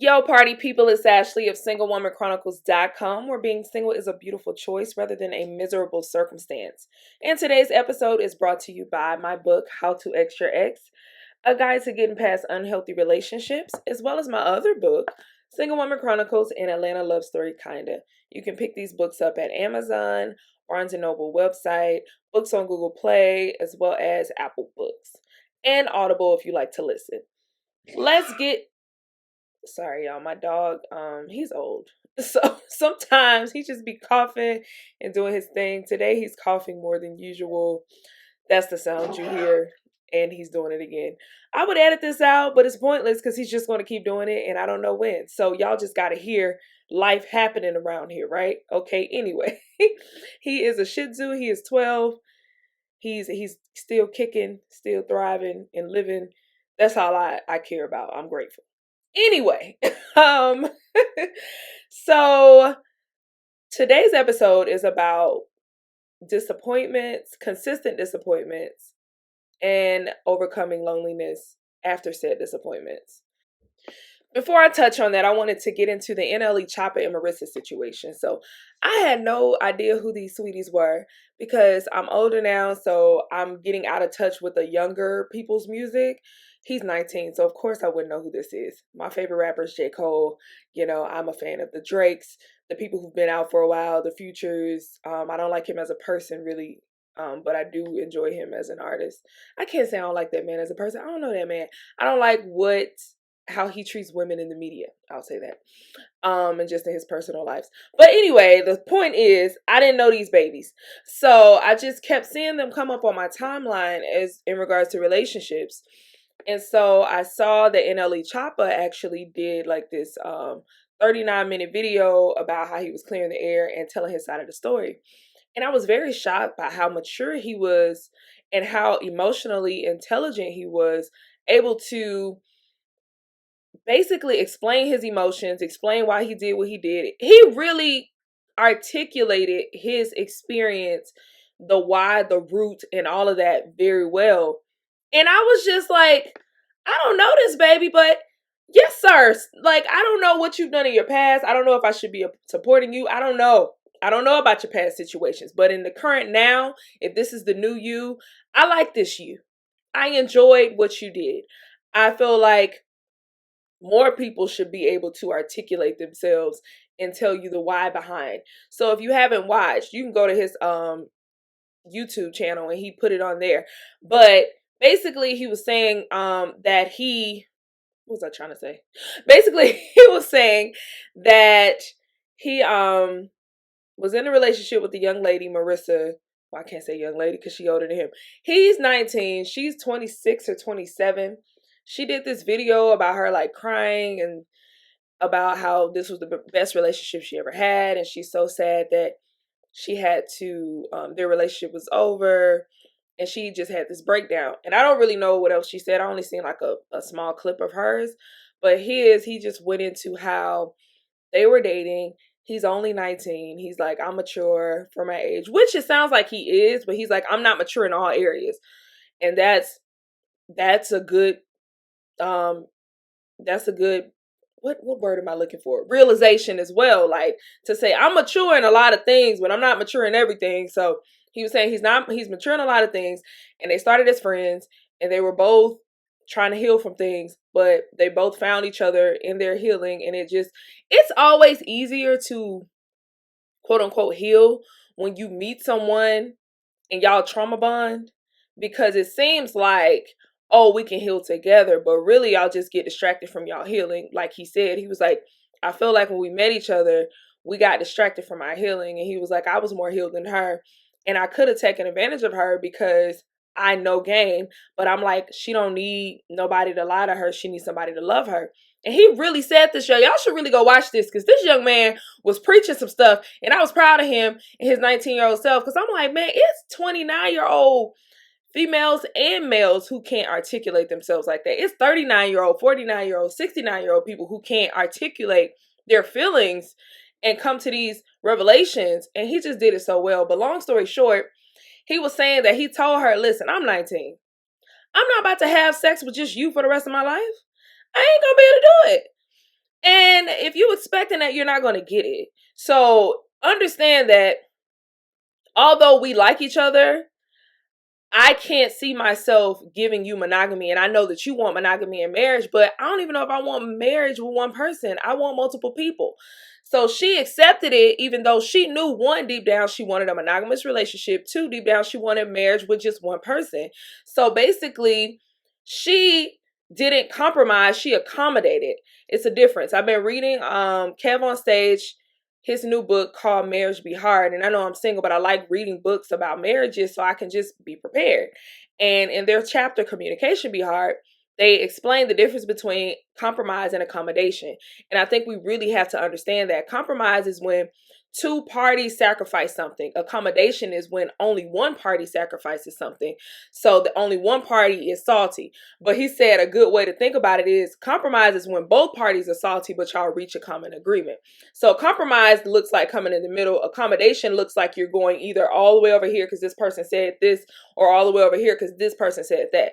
Yo, party people, it's Ashley of SingleWomanChronicles.com, where being single is a beautiful choice rather than a miserable circumstance. And today's episode is brought to you by my book, How to X Your Ex, a guide to getting past unhealthy relationships, as well as my other book, Single Woman Chronicles and Atlanta Love Story Kinda. You can pick these books up at Amazon, Barnes & Noble website, books on Google Play, as well as Apple Books, and Audible if you like to listen. Let's get Sorry, y'all. My dog, he's old. So sometimes he just be coughing and doing his thing. Today he's coughing more than usual. That's the sound you hear. And he's doing it again. I would edit this out, but it's pointless because he's just going to keep doing it and I don't know when. So y'all just got to hear life happening around here, right? Okay, anyway. He is a Shih Tzu. He is 12. He's still kicking, still thriving and living. That's all I care about. I'm grateful. Anyway, um, so today's episode is about disappointments, consistent disappointments, and overcoming loneliness after said disappointments. Before I touch on that, I wanted to get into the NLE Chopper and Marissa situation. So I had no idea who these sweeties were because I'm older now, so I'm getting out of touch with the younger people's music. He's 19, so of course I wouldn't know who this is. My favorite rapper is J. Cole. You know, I'm a fan of the Drakes, the people who've been out for a while, the Futures. I don't like him as a person really, but I do enjoy him as an artist. I can't say I don't like that man as a person. I don't know that man. I don't like how he treats women in the media. I'll say that. And just in his personal lives. But anyway, the point is, I didn't know these babies. So I just kept seeing them come up on my timeline as in regards to relationships. And so I saw that NLE Choppa actually did like this 39-minute video about how he was clearing the air and telling his side of the story. And I was very shocked by how mature he was and how emotionally intelligent he was, able to basically explain his emotions, explain why he did what he did. He really articulated his experience, the why, the root, and all of that very well. And I was just like, I don't know this baby, but yes, sir. Like, I don't know what you've done in your past. I don't know if I should be supporting you. I don't know. I don't know about your past situations, but in the current now, if this is the new you, I like this you. I enjoyed what you did. I feel like more people should be able to articulate themselves and tell you the why behind. So if you haven't watched, you can go to his YouTube channel and he put it on there. But basically he was saying that what was I trying to say? Basically he was saying that he was in a relationship with the young lady Marissa. Well, I can't say young lady because she older than him. He's 19, she's 26 or 27. She did this video about her like crying and about how this was the best relationship she ever had, and she's so sad that she had to their relationship was over, and she just had this breakdown. And I don't really know what else she said. I only seen like a small clip of hers, but he just went into how they were dating. He's only 19. He's like, I'm mature for my age, which it sounds like he is, but he's like, I'm not mature in all areas. And that's a good that's a good what word am I looking for? Realization as well. Like to say I'm mature in a lot of things, but I'm not mature in everything. So he was saying he's mature in a lot of things, and they started as friends and they were both trying to heal from things, but they both found each other in their healing, and it's always easier to quote unquote heal when you meet someone and y'all trauma bond, because it seems like, oh, we can heal together, but really y'all just get distracted from y'all healing. Like he said, he was like, I feel like when we met each other, we got distracted from our healing. And he was like, I was more healed than her, and I could have taken advantage of her because I know game, but I'm like, she don't need nobody to lie to her. She needs somebody to love her. And he really said this, y'all should really go watch this, because this young man was preaching some stuff, and I was proud of him and his 19-year-old self, because I'm like, man, it's 29-year-old females and males who can't articulate themselves like that. It's 39-year-old, 49-year-old, 69-year-old people who can't articulate their feelings and come to these revelations, and he just did it so well. But long story short, he was saying that he told her, listen, I'm 19. I'm not about to have sex with just you for the rest of my life. I ain't gonna be able to do it. And if you expecting that, you're not going to get it. So understand that although we like each other, I can't see myself giving you monogamy. And I know that you want monogamy in marriage, but I don't even know if I want marriage with one person. I want multiple people. So she accepted it, even though she knew, one, deep down, she wanted a monogamous relationship. Two, deep down, she wanted marriage with just one person. So basically, she didn't compromise. She accommodated. It's a difference. I've been reading Kev on Stage, his new book called Marriage Be Hard. And I know I'm single, but I like reading books about marriages so I can just be prepared. And in their chapter, Communication Be Hard, they explain the difference between compromise and accommodation. And I think we really have to understand that compromise is when two parties sacrifice something. Accommodation is when only one party sacrifices something. So the only one party is salty. But he said a good way to think about it is compromise is when both parties are salty, but y'all reach a common agreement. So compromise looks like coming in the middle. Accommodation looks like you're going either all the way over here because this person said this, or all the way over here because this person said that.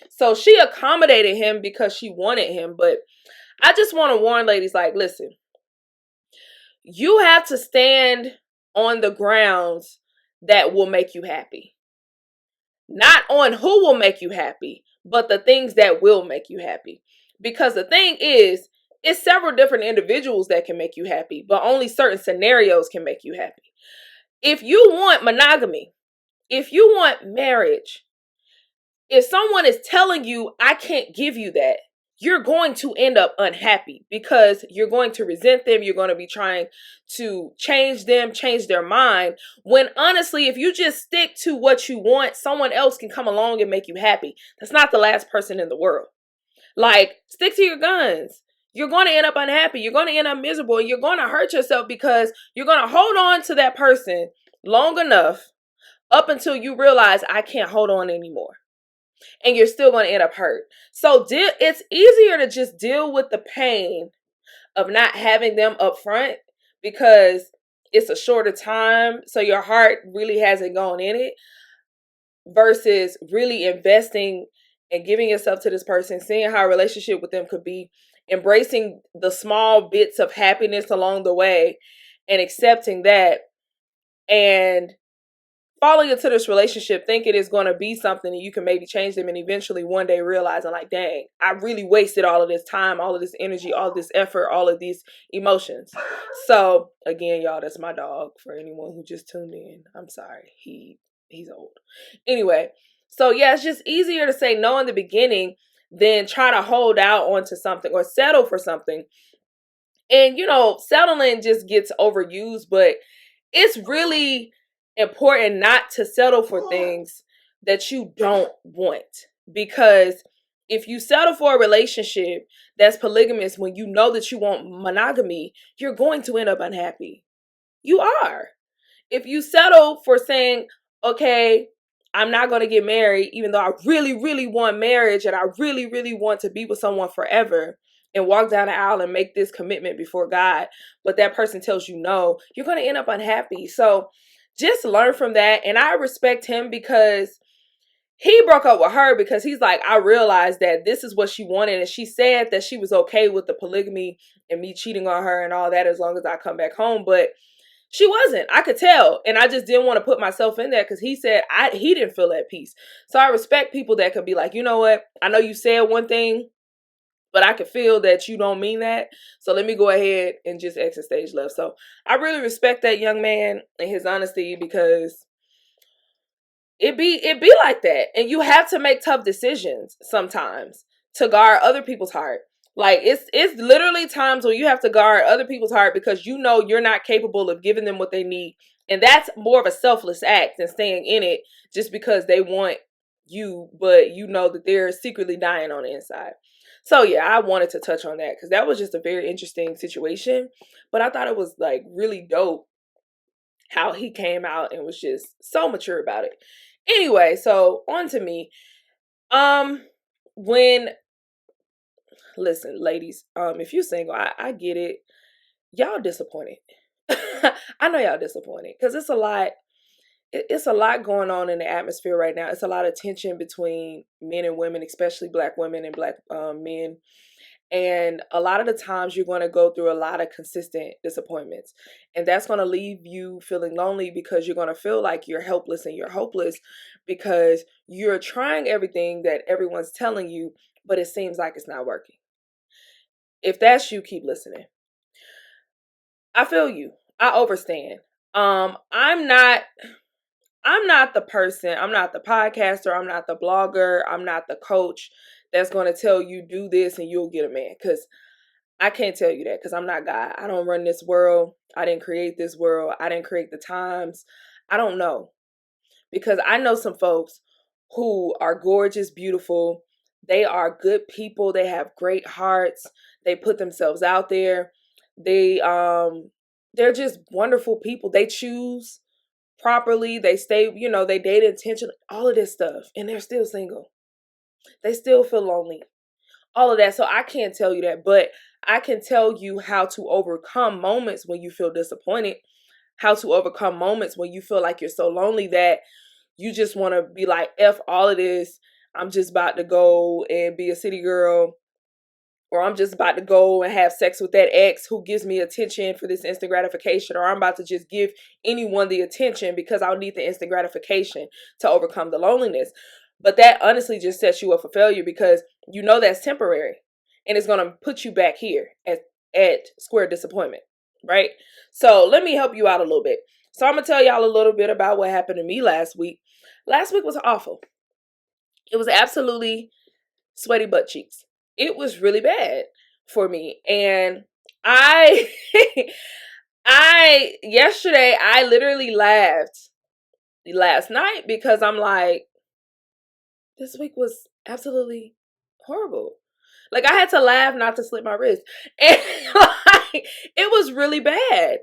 So she accommodated him because she wanted him. But I just want to warn ladies, like, listen, you have to stand on the grounds that will make you happy. Not on who will make you happy, but the things that will make you happy. Because the thing is, it's several different individuals that can make you happy, but only certain scenarios can make you happy. If you want monogamy, if you want marriage, if someone is telling you, I can't give you that, you're going to end up unhappy because you're going to resent them. You're going to be trying to change them, change their mind. When honestly, if you just stick to what you want, someone else can come along and make you happy. That's not the last person in the world. Like, stick to your guns. You're going to end up unhappy. You're going to end up miserable. And you're going to hurt yourself because you're going to hold on to that person long enough up until you realize I can't hold on anymore. And you're still going to end up hurt. So it's easier to just deal with the pain of not having them up front because it's a shorter time. So your heart really hasn't gone in it versus really investing and giving yourself to this person, seeing how a relationship with them could be, embracing the small bits of happiness along the way and accepting that, and falling into this relationship thinking it's going to be something and you can maybe change them, and eventually one day realizing like, dang, I really wasted all of this time, all of this energy, all of this effort, all of these emotions. So again, y'all, that's my dog for anyone who just tuned in. I'm sorry. He's old. Anyway, so yeah, it's just easier to say no in the beginning than try to hold out onto something or settle for something. And settling just gets overused, but it's really important not to settle for things that you don't want. Because if you settle for a relationship that's polygamous when you know that you want monogamy, you're going to end up unhappy. You are. If you settle for saying, okay, I'm not going to get married, even though I really, really want marriage and I really, really want to be with someone forever and walk down the aisle and make this commitment before God, but that person tells you no, you're going to end up unhappy. So just learn from that. And I respect him because he broke up with her because he's like, I realized that this is what she wanted. And she said that she was okay with the polygamy and me cheating on her and all that as long as I come back home. But she wasn't. I could tell. And I just didn't want to put myself in there because he said he didn't feel at peace. So I respect people that could be like, you know what? I know you said one thing, but I could feel that you don't mean that. So let me go ahead and just exit stage left. So I really respect that young man and his honesty because it be like that. And you have to make tough decisions sometimes to guard other people's heart. Like it's literally times where you have to guard other people's heart because you know you're not capable of giving them what they need. And that's more of a selfless act than staying in it just because they want you, but you know that they're secretly dying on the inside. So yeah, I wanted to touch on that because that was just a very interesting situation. But I thought it was like really dope how he came out and was just so mature about it. Anyway, so on to me. When listen, ladies, if you're single, I get it. Y'all disappointed. I know y'all disappointed because it's a lot. It's a lot going on in the atmosphere right now. It's a lot of tension between men and women, especially black women and black men. And a lot of the times you're going to go through a lot of consistent disappointments. And that's going to leave you feeling lonely because you're going to feel like you're helpless and you're hopeless because you're trying everything that everyone's telling you, but it seems like it's not working. If that's you, keep listening. I feel you. I overstand. I'm not the person, I'm not the podcaster, I'm not the blogger, I'm not the coach that's going to tell you do this and you'll get a man. Because I can't tell you that because I'm not God. I don't run this world. I didn't create this world. I didn't create the times. I don't know. Because I know some folks who are gorgeous, beautiful. They are good people. They have great hearts. They put themselves out there. They're just wonderful people. They choose properly. They stay, they date intentionally, all of this stuff. And they're still single. They still feel lonely. All of that. So I can't tell you that, but I can tell you how to overcome moments when you feel disappointed, how to overcome moments when you feel like you're so lonely that you just want to be like, F all of this. I'm just about to go and be a city girl, or I'm just about to go and have sex with that ex who gives me attention for this instant gratification, or I'm about to just give anyone the attention because I'll need the instant gratification to overcome the loneliness. But that honestly just sets you up for failure because you know that's temporary and it's going to put you back here at square disappointment, right? So let me help you out a little bit. So I'm going to tell y'all a little bit about what happened to me last week. Last week was awful. It was absolutely sweaty butt cheeks. It was really bad for me. And yesterday, I literally laughed last night because I'm like, this week was absolutely horrible. Like, I had to laugh not to slip my wrist. And like, it was really bad.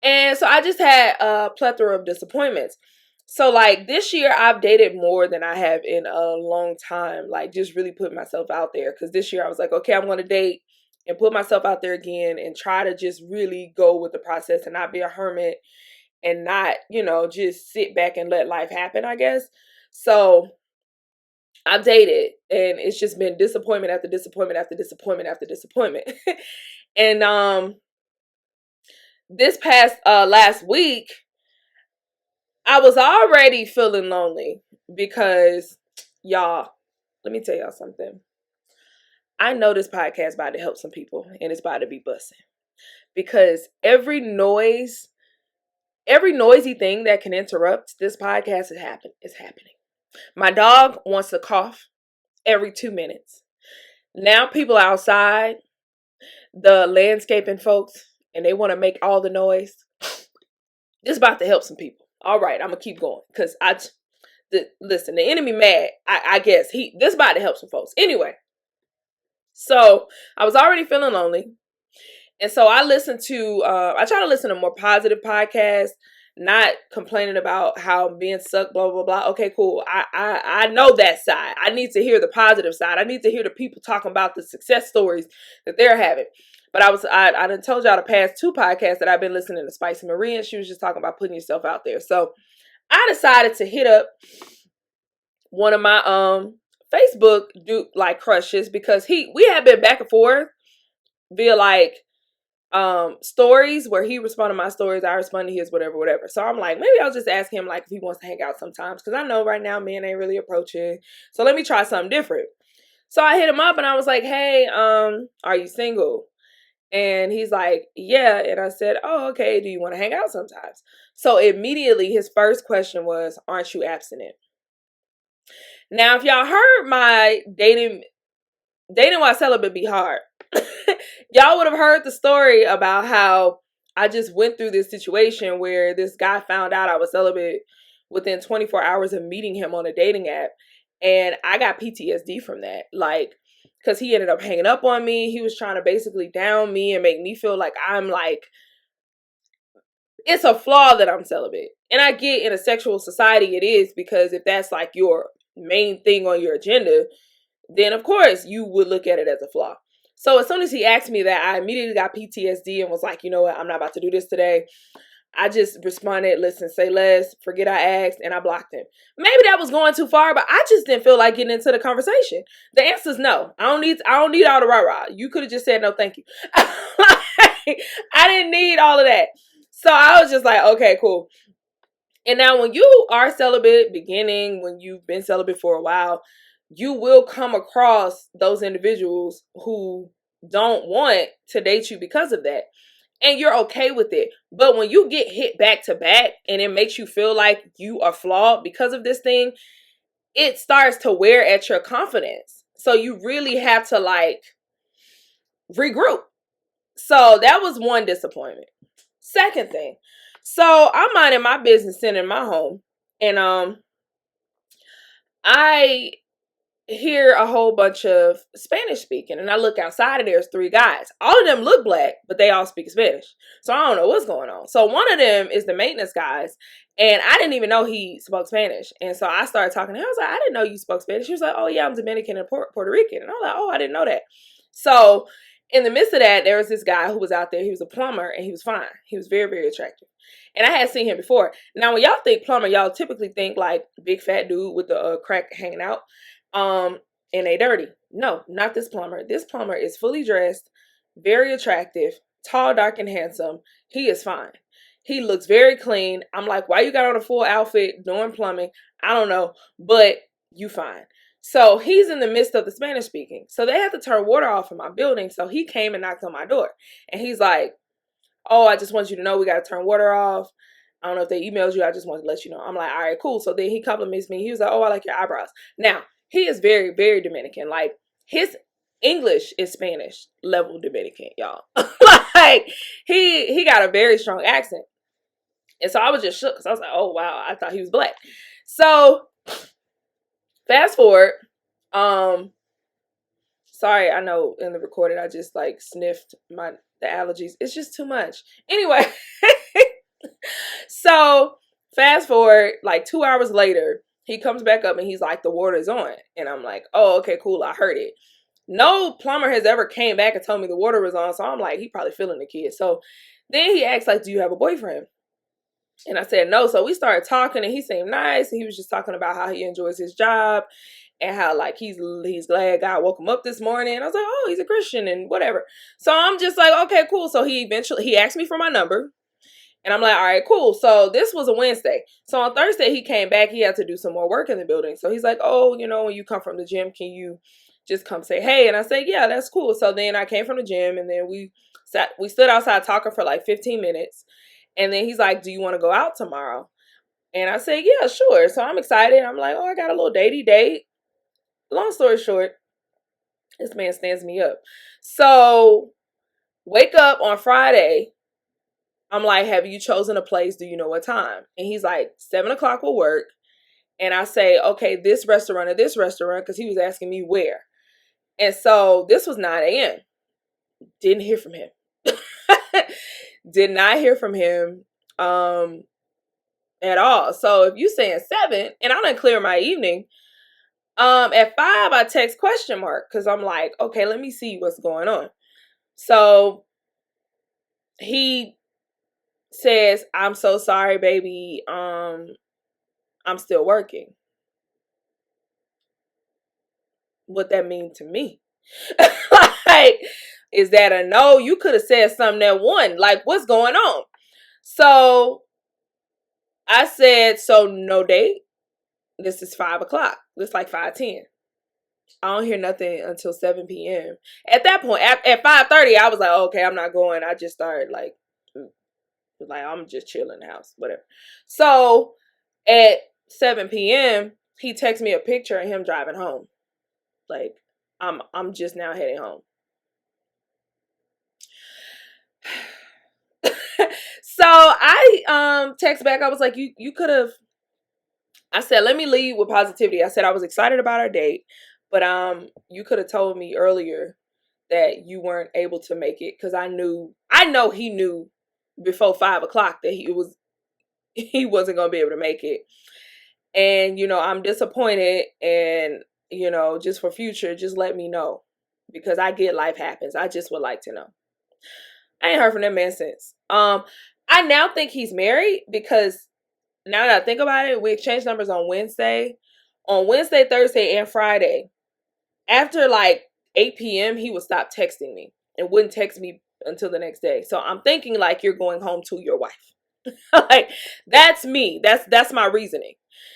And so I just had a plethora of disappointments. So like this year I've dated more than I have in a long time. Like just really put myself out there. Because this year I was like, okay, I'm going to date and put myself out there again and try to just really go with the process and not be a hermit and not, just sit back and let life happen, I guess. So I've dated and it's just been disappointment after disappointment after disappointment after disappointment. And this past last week, I was already feeling lonely because, y'all, let me tell y'all something. I know this podcast about to help some people and it's about to be busting. Because every noisy thing that can interrupt this podcast is happening. My dog wants to cough every 2 minutes. Now people outside, the landscaping folks, and they want to make all the noise. This is about to help some people. All right, I'm gonna keep going because listen, the enemy mad. I guess this about to help some folks. Anyway, so I was already feeling lonely, and so I try to listen to more positive podcasts, not complaining about how I'm being sucked, blah blah blah. Okay, cool. I know that side. I need to hear the positive side. I need to hear the people talking about the success stories that they're having. But I done told y'all the past 2 podcasts that I've been listening to Spicy Marie, and she was just talking about putting yourself out there. So I decided to hit up one of my Facebook crushes because we had been back and forth via stories where he responded to my stories, I responded to his, whatever. So I'm like, maybe I'll just ask him if he wants to hang out sometimes because I know right now men ain't really approaching. So let me try something different. So I hit him up and I was like, hey, are you single? And he's like, yeah. And I said, oh, okay. Do you want to hang out sometimes? So immediately his first question was, aren't you abstinent? Now, if y'all heard my dating while celibate be hard, y'all would have heard the story about how I just went through this situation where this guy found out I was celibate within 24 hours of meeting him on a dating app. And I got PTSD from that. Because he ended up hanging up on me. He was trying to basically down me and make me feel like I'm it's a flaw that I'm celibate. And I get in a sexual society it is, because if that's your main thing on your agenda, then of course you would look at it as a flaw. So as soon as he asked me that, I immediately got PTSD and was like, you know what, I'm not about to do this today. I just responded, listen, say less, forget I asked, and I blocked him. Maybe that was going too far, but I just didn't feel like getting into the conversation. The answer is no. I don't need all the rah-rah. You could have just said no, thank you. I didn't need all of that. So I was just like, okay, cool. And now when you are celibate when you've been celibate for a while, you will come across those individuals who don't want to date you because of that. And you're okay with it. But when you get hit back to back and it makes you feel like you are flawed because of this thing, it starts to wear at your confidence. So you really have to like regroup. So that was one disappointment. Second thing. So I'm minding my business sitting in my home. And I hear a whole bunch of Spanish speaking, and I look outside and there's 3 guys. All of them look black, but they all speak Spanish. So I don't know what's going on. So one of them is the maintenance guys, and I didn't even know he spoke Spanish. And so I started talking to him. I was like, I didn't know you spoke Spanish. He was like, oh yeah, I'm Dominican and Puerto Rican. And I was like, oh, I didn't know that. So in the midst of that, there was this guy who was out there. He was a plumber, and he was fine. He was very, very attractive. And I had seen him before. Now, when y'all think plumber, y'all typically think like big fat dude with the crack hanging out. And they dirty. No, not this plumber. This plumber is fully dressed, very attractive, tall, dark, and handsome. He is fine. He looks very clean. I'm like, why you got on a full outfit doing plumbing? I don't know, but you fine. So he's in the midst of the Spanish speaking. So they had to turn water off in my building. So he came and knocked on my door. And he's like, oh, I just want you to know we got to turn water off. I don't know if they emailed you. I just wanted to let you know. I'm like, all right, cool. So then he compliments me. He was like, oh, I like your eyebrows. Now, he is very, very Dominican. Like, his English is Spanish level Dominican, y'all. Like, he got a very strong accent. And so I was just shook because I was like, oh, wow, I thought he was black. So, fast forward. Sorry, I know in the recording I just, like, sniffed the allergies. It's just too much. Anyway. So, fast forward, like, 2 hours later, he comes back up and he's like, the water's on. And I'm like, oh, okay, cool. I heard it. No plumber has ever came back and told me the water was on. So I'm like, he probably feeling the kid. So then he asked, like, do you have a boyfriend? And I said, no. So we started talking and he seemed nice. And he was just talking about how he enjoys his job and how, like, he's glad God woke him up this morning. I was like, oh, he's a Christian and whatever. So I'm just like, okay, cool. So he asked me for my number. And I'm like, all right, cool. So this was a Wednesday. So on Thursday, he came back. He had to do some more work in the building. So he's like, oh, you know, when you come from the gym, can you just come say hey? And I said, yeah, that's cool. So then I came from the gym and then we stood outside talking for like 15 minutes. And then he's like, do you want to go out tomorrow? And I said, yeah, sure. So I'm excited. I'm like, oh, I got a little datey date. Long story short, this man stands me up. So wake up on Friday. I'm like, have you chosen a place? Do you know what time? And he's like, 7 o'clock will work. And I say, okay, this restaurant or this restaurant, because he was asking me where. And so this was 9 a.m. Didn't hear from him. Did not hear from him at all. So if you saying 7, and I didn't clear my evening, at 5, I text question mark because I'm like, okay, let me see what's going on. So he says, I'm so sorry, baby. I'm still working. What that mean to me? Like, is that a no? You could have said something that one. Like, what's going on? So I said, so no date. This is 5 o'clock. It's like 5:10. I don't hear nothing until 7 p.m. At that point, at 5:30, I was like, okay, I'm not going. I just started like I'm just chilling in the house, whatever. So at 7 p.m., he texts me a picture of him driving home. Like, I'm just now heading home. So I text back. I was like, you could have. I said, let me lead with positivity. I said I was excited about our date, but you could have told me earlier that you weren't able to make it because I know he knew before 5 o'clock that he wasn't gonna be able to make it. And I'm disappointed, and just for future, just let me know because I get life happens. I just would like to know. I ain't heard from that man since. I I now think he's married because now that I think about it, we exchanged numbers on Wednesday. On Wednesday, Thursday, and Friday. After like 8 p.m., he would stop texting me and wouldn't text me until the next day. So I'm thinking like you're going home to your wife. Like that's me. That's my reasoning.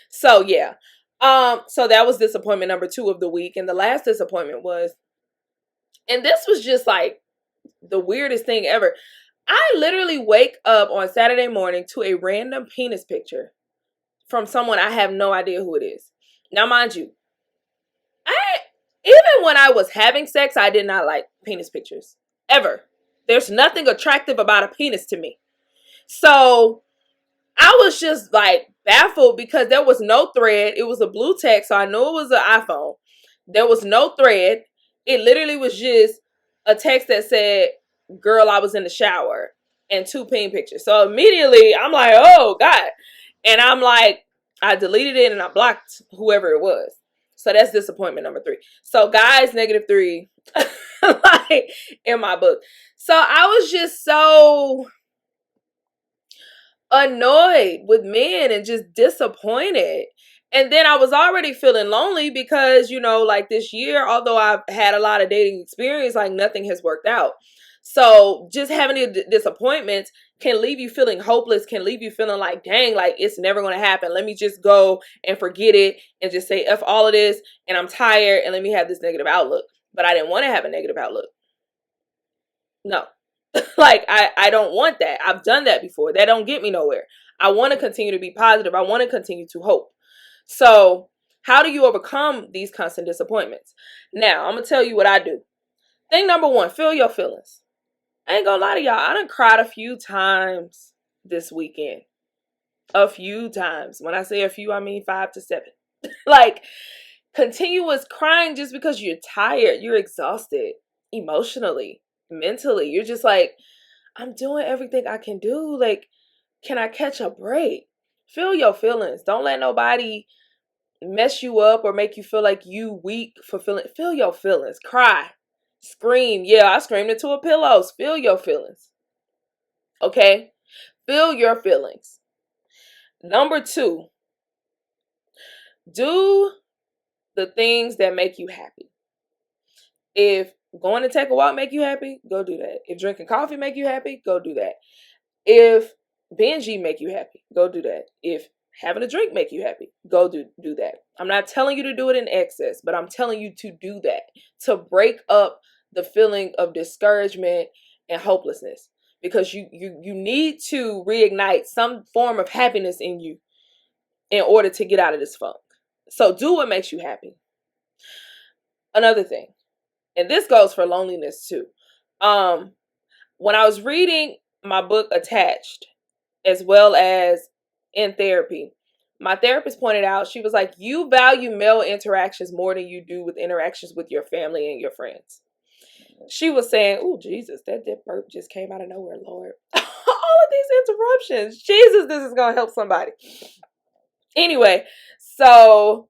So yeah. So that was disappointment number 2 of the week. And the last disappointment was, and this was just like the weirdest thing ever. I literally wake up on Saturday morning to a random penis picture from someone I have no idea who it is. Now, mind you, even when I was having sex, I did not like penis pictures. Ever. There's nothing attractive about a penis to me. So I was just like baffled because there was no thread. It was a blue text, so I knew it was an iPhone. There was no thread. It literally was just a text that said, "Girl, I was in the shower," and 2 peen pictures. So immediately I'm like, oh God. And I'm like, I deleted it and I blocked whoever it was. So that's disappointment number 3. So guys, -3 like in my book. So I was just so annoyed with men and just disappointed. And then I was already feeling lonely because, like this year, although I've had a lot of dating experience, like nothing has worked out. So just having the disappointments can leave you feeling hopeless, can leave you feeling like, dang, like it's never going to happen. Let me just go and forget it and just say F all of this and I'm tired and let me have this negative outlook. But I didn't want to have a negative outlook. No. Like, I don't want that. I've done that before. That don't get me nowhere. I want to continue to be positive. I want to continue to hope. So how do you overcome these constant disappointments? Now, I'm going to tell you what I do. Thing number 1, feel your feelings. I ain't gonna lie to y'all. I done cried a few times this weekend. A few times. When I say a few, I mean 5 to 7. Like, continuous crying just because you're tired. You're exhausted. Emotionally. Mentally. You're just like, I'm doing everything I can do. Like, can I catch a break? Feel your feelings. Don't let nobody mess you up or make you feel like you weak for feeling. Feel your feelings. Cry. Scream. Yeah, I screamed into a pillow. Feel your feelings. Okay? Feel your feelings. Number 2, do the things that make you happy. If going to take a walk make you happy, go do that. If drinking coffee make you happy, go do that. If binging make you happy, go do that. If having a drink make you happy, go do that. I'm not telling you to do it in excess, but I'm telling you to do that, to break up the feeling of discouragement and hopelessness, because you need to reignite some form of happiness in you in order to get out of this funk. So do what makes you happy. Another thing, and this goes for loneliness too. When I was reading my book Attached, as well as in therapy, my therapist pointed out, she was like, you value male interactions more than you do with interactions with your family and your friends. She was saying, oh, Jesus, that burp just came out of nowhere, Lord. All of these interruptions. Jesus, this is going to help somebody. Anyway, so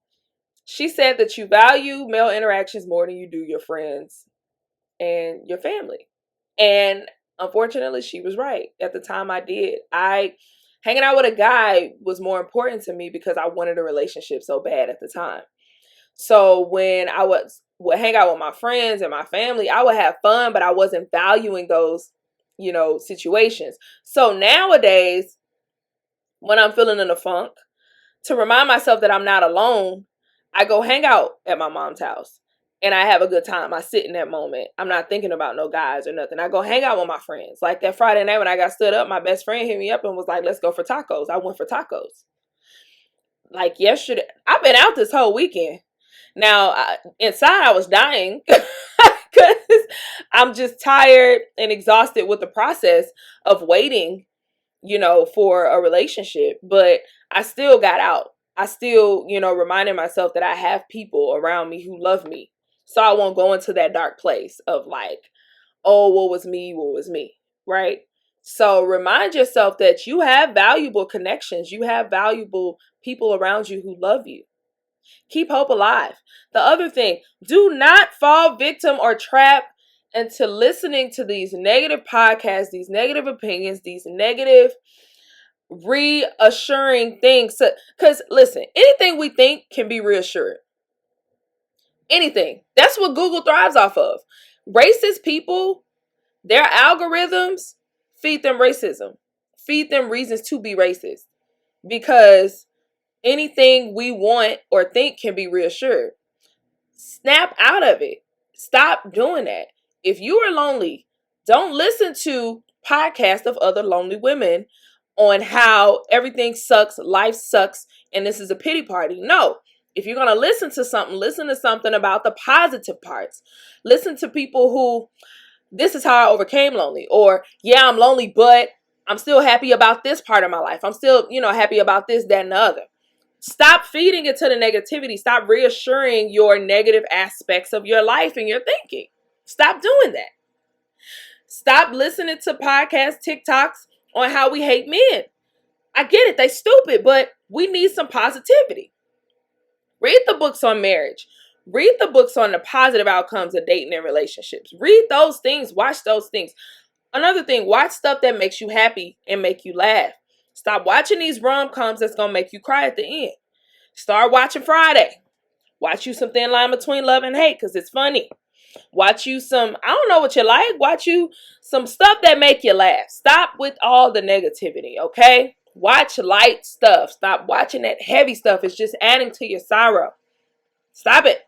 she said that you value male interactions more than you do your friends and your family. And unfortunately, she was right. At the time I did. Hanging out with a guy was more important to me because I wanted a relationship so bad at the time. So when I would hang out with my friends and my family, I would have fun, but I wasn't valuing those, situations. So nowadays, when I'm feeling in a funk, to remind myself that I'm not alone, I go hang out at my mom's house and I have a good time. I sit in that moment. I'm not thinking about no guys or nothing. I go hang out with my friends. Like that Friday night when I got stood up, my best friend hit me up and was like, let's go for tacos. I went for tacos. Like yesterday, I've been out this whole weekend. Now, inside I was dying because I'm just tired and exhausted with the process of waiting, for a relationship. But I still got out. I still, reminded myself that I have people around me who love me. So I won't go into that dark place of like, oh, what was me, right? So remind yourself that you have valuable connections. You have valuable people around you who love you. Keep hope alive. The other thing, do not fall victim or trap and to listening to these negative podcasts, these negative opinions, these negative reassuring things. Because listen, anything we think can be reassured. Anything. That's what Google thrives off of. Racist people, their algorithms feed them racism, feed them reasons to be racist, because anything we want or think can be reassured. Snap out of it. Stop doing that. If you are lonely, don't listen to podcasts of other lonely women on how everything sucks, life sucks, and this is a pity party. No. If you're going to listen to something about the positive parts. Listen to people who, this is how I overcame lonely. Or, yeah, I'm lonely, but I'm still happy about this part of my life. I'm still, happy about this, that, and the other. Stop feeding into the negativity. Stop reassuring your negative aspects of your life and your thinking. Stop doing that. Stop listening to podcasts, TikToks on how we hate men. I get it. They stupid, but we need some positivity. Read the books on marriage. Read the books on the positive outcomes of dating and relationships. Read those things. Watch those things. Another thing, watch stuff that makes you happy and make you laugh. Stop watching these rom-coms that's going to make you cry at the end. Start watching Friday. Watch you some Thin Line Between Love and Hate because it's funny. Watch you some, I don't know what you like. Watch you some stuff that make you laugh. Stop with all the negativity, okay? Watch light stuff. Stop watching that heavy stuff. It's just adding to your sorrow. Stop it.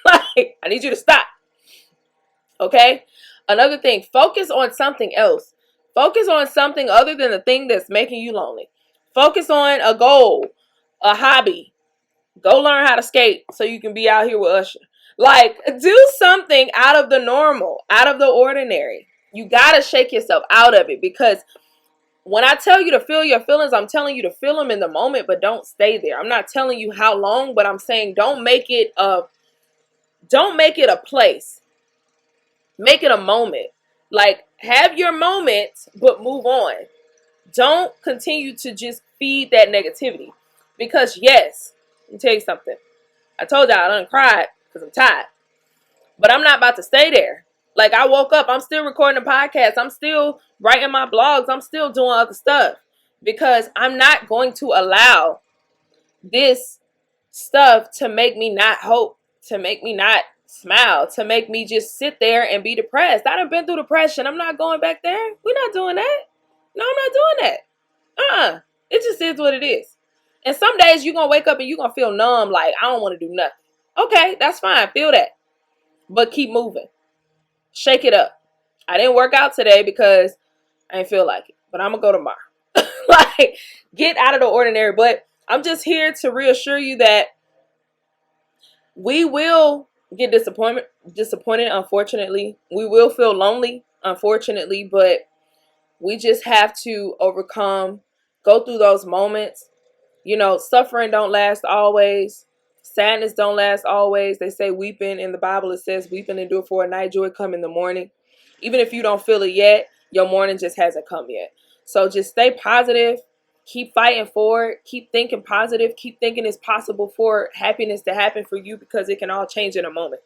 Like, I need you to stop. Okay? Another thing, focus on something else. Focus on something other than the thing that's making you lonely. Focus on a goal, a hobby. Go learn how to skate so you can be out here with Usher. Like, do something out of the normal, out of the ordinary. You got to shake yourself out of it, because when I tell you to feel your feelings, I'm telling you to feel them in the moment, but don't stay there. I'm not telling you how long, but I'm saying don't make it a place. Make it a moment. Like, have your moments, but move on. Don't continue to just feed that negativity. Because yes, let me tell you something. I told y'all I done cried because I'm tired. But I'm not about to stay there. Like, I woke up, I'm still recording a podcast. I'm still writing my blogs. I'm still doing other stuff. Because I'm not going to allow this stuff to make me not hope, to make me not smile, to make me just sit there and be depressed. I done been through depression. I'm not going back there. We're not doing that. No, I'm not doing that. It just is what it is. And some days you're going to wake up and you're going to feel numb, like, I don't want to do nothing. Okay, that's fine. Feel that. But keep moving. Shake it up. I didn't work out today because I didn't feel like it. But I'm going to go tomorrow. Like, get out of the ordinary. But I'm just here to reassure you that we will get disappointed, unfortunately. We will feel lonely, unfortunately. But we just have to overcome, go through those moments. Suffering don't last always. Sadness don't last always. They say weeping in the Bible, it says weeping endure for a night, joy come in the morning. Even if you don't feel it yet, your morning just hasn't come yet. So just stay positive. Keep fighting for it. Keep thinking positive. Keep thinking it's possible for happiness to happen for you, because it can all change in a moment.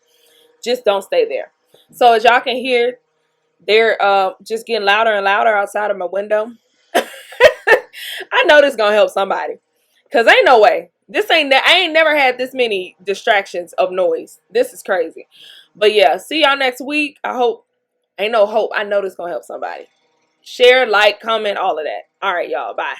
Just don't stay there. So as y'all can hear, they're just getting louder and louder outside of my window. I know this is gonna help somebody, because ain't no way. I ain't never had this many distractions of noise. This is crazy. But yeah, see y'all next week. I hope. Ain't no hope. I know this gonna help somebody. Share, like, comment, all of that. All right, y'all. Bye.